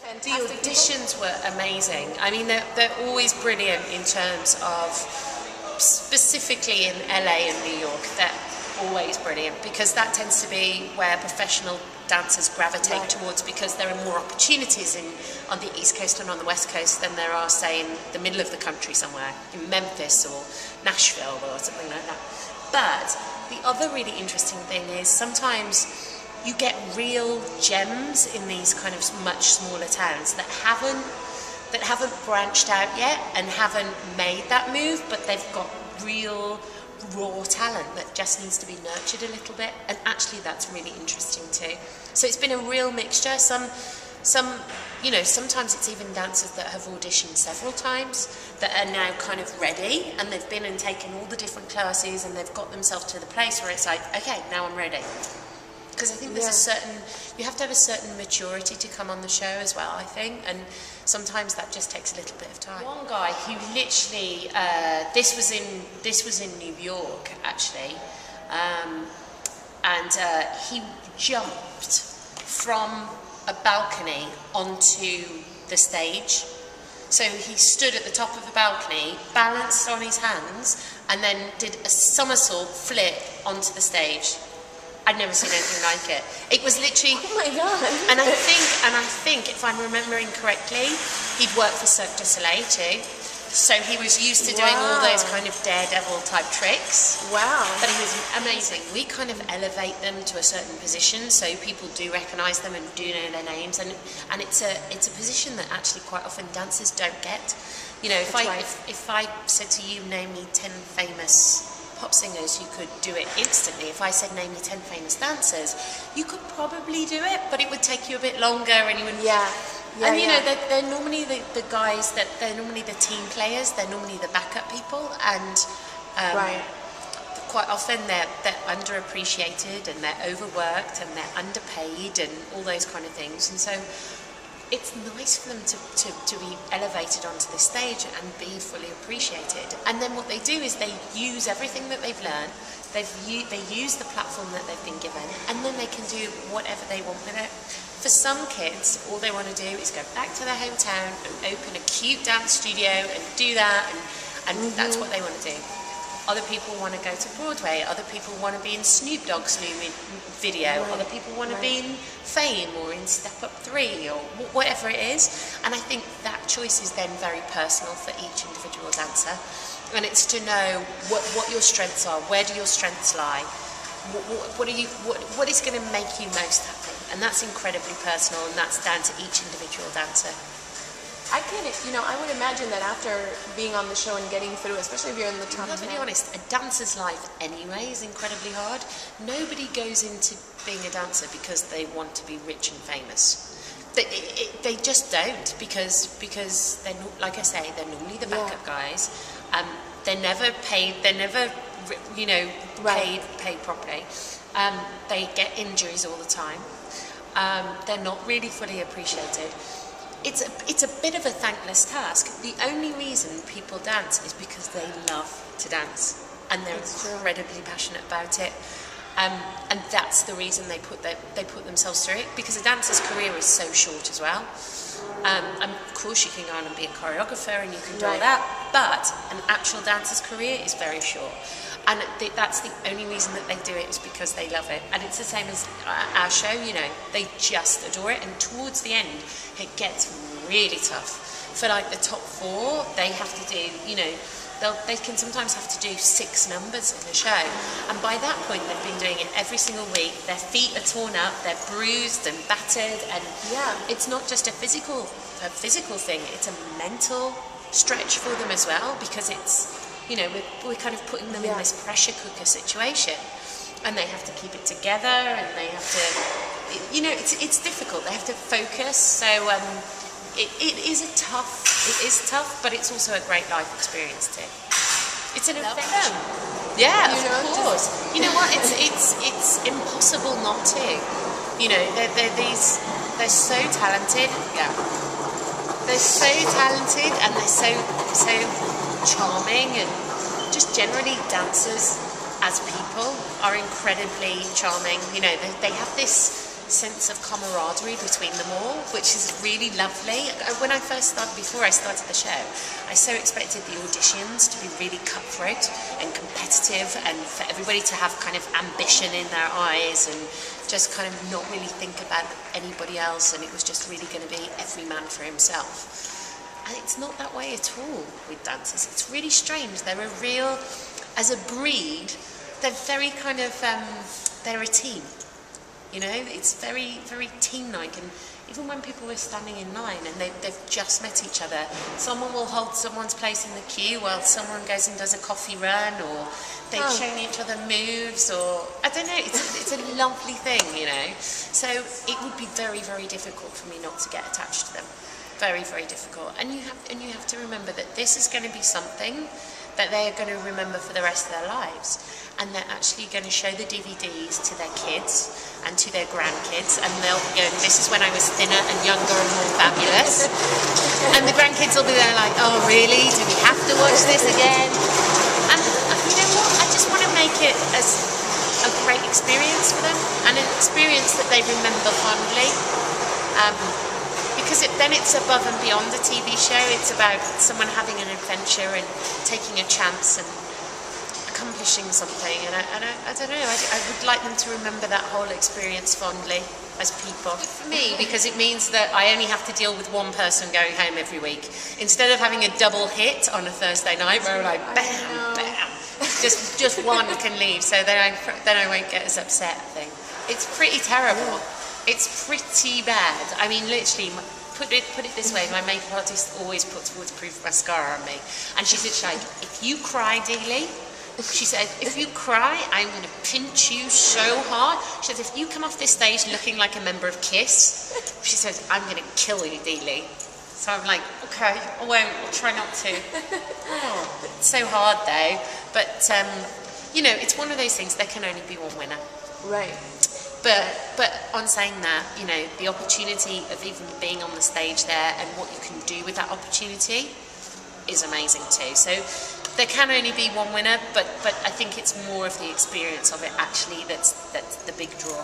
The auditions were amazing. I mean, they're always brilliant in terms of, specifically in LA and New York, they're always brilliant because that tends to be where professional dancers gravitate towards, because there are more opportunities on the East Coast and on the West Coast than there are, say, in the middle of the country somewhere, in Memphis or Nashville or something like that. But the other really interesting thing is sometimes you get real gems in these kind of much smaller towns that haven't branched out yet and haven't made that move, but they've got real raw talent that just needs to be nurtured a little bit, and actually that's really interesting too. So it's been a real mixture. Some you know, sometimes it's even dancers that have auditioned several times that are now kind of ready, and they've been and taken all the different classes and they've got themselves to the place where it's like, okay, now I'm ready. Because I think there's a certain, you have to have a certain maturity to come on the show as well, I think, and sometimes that just takes a little bit of time. One guy who literally, this was in New York actually, and he jumped from a balcony onto the stage. So he stood at the top of the balcony, balanced on his hands, and then did a somersault flip onto the stage. I'd never seen anything like it. It was literally... Oh my God. And I think, if I'm remembering correctly, he'd worked for Cirque du Soleil too. So he was used to doing all those kind of daredevil type tricks. Wow. But he was amazing. We kind of elevate them to a certain position so people do recognise them and do know their names. And it's a position that actually quite often dancers don't get. You know, if I said to you, name me 10 famous pop singers, you could do it instantly. If I said name me 10 famous dancers, you could probably do it, but it would take you a bit longer, and you would. And you know, they're normally the guys that they're normally the team players. They're normally the backup people, and quite often they're underappreciated and they're overworked and they're underpaid and all those kind of things. And so it's nice for them to be elevated onto the stage and be fully appreciated. And then what they do is they use everything that they've learned, they use the platform that they've been given, and then they can do whatever they want with it. For some kids, all they want to do is go back to their hometown and open a cute dance studio and do that, and that's what they want to do. Other people want to go to Broadway, other people want to be in Snoop Dogg's new video, other people want to be in Fame or in Step Up 3 or whatever it is. And I think that choice is then very personal for each individual dancer. And it's to know what your strengths are, where do your strengths lie, what is going to make you most happy. And that's incredibly personal, and that's down to each individual dancer. I get it. You know, I would imagine that after being on the show and getting through, especially if you're in the top 10. To be honest, a dancer's life anyway is incredibly hard. Nobody goes into being a dancer because they want to be rich and famous. They just don't, because they're not, like I say, they're normally the backup guys. They're never paid. They're never, you know, paid properly. They get injuries all the time. They're not really fully appreciated. It's a bit of a thankless task. The only reason people dance is because they love to dance, and they're incredibly passionate about it. And that's the reason they put themselves through it, because a dancer's career is so short as well. And of course you can go on and be a choreographer and you can do all that, but an actual dancer's career is very short. And that's the only reason that they do it, is because they love it. And it's the same as our show, you know, they just adore it. And towards the end, it gets really tough. For like the top 4, they have to do, you know, they can sometimes have to do 6 numbers in a show. And by that point, they've been doing it every single week. Their feet are torn up, they're bruised and battered. And it's not just a physical thing, it's a mental stretch for them as well, because it's, you know, we're kind of putting them in this pressure cooker situation, and they have to keep it together, and they have to, you know, it's difficult. They have to focus. So it is tough, but it's also a great life experience too. It's an adventure. Yeah, of course. You know what? It's impossible not to. You know, they're so talented. Yeah. They're so talented, and they're so charming, and just generally dancers as people are incredibly charming. You know, they have this sense of camaraderie between them all, which is really lovely. When I first started, before I started the show, I so expected the auditions to be really cutthroat and competitive, and for everybody to have kind of ambition in their eyes and just kind of not really think about anybody else, and it was just really going to be every man for himself. And it's not that way at all with dancers. It's really strange. They're a real, as a breed, they're very kind of, they're a team. You know, it's very, very team-like. And even when people were standing in line and they've just met each other, someone will hold someone's place in the queue while someone goes and does a coffee run, or they've shown each other moves, or I don't know. It's a lovely thing, you know. So it would be very, very difficult for me not to get attached to them. Very, very difficult. And you have to remember that this is going to be something that they are going to remember for the rest of their lives. And they're actually going to show the DVDs to their kids and to their grandkids, and they'll be going, this is when I was thinner and younger and more fabulous. And the grandkids will be there like, oh really? Do we have to watch this again? And you know what? I just want to make it as a great experience for them, and an experience that they remember fondly. Because then it's above and beyond a TV show. It's about someone having an adventure and taking a chance and accomplishing something. And I don't know, I would like them to remember that whole experience fondly as people. For me, because it means that I only have to deal with one person going home every week, instead of having a double hit on a Thursday night where like bam, bam, just one can leave. So then I won't get as upset, I think. It's pretty terrible. It's pretty bad. I mean, literally, put it this way, my makeup artist always puts waterproof mascara on me. And she said, like, if you cry, Deeley, she said, if you cry, I'm going to pinch you so hard. She said, if you come off this stage looking like a member of Kiss, she says, I'm going to kill you, Deeley. So I'm like, okay, I won't, I'll try not to. Oh, it's so hard though. But, you know, it's one of those things, there can only be one winner. Right. But on saying that, you know, the opportunity of even being on the stage there and what you can do with that opportunity is amazing too. So there can only be one winner, but I think it's more of the experience of it actually that's the big draw.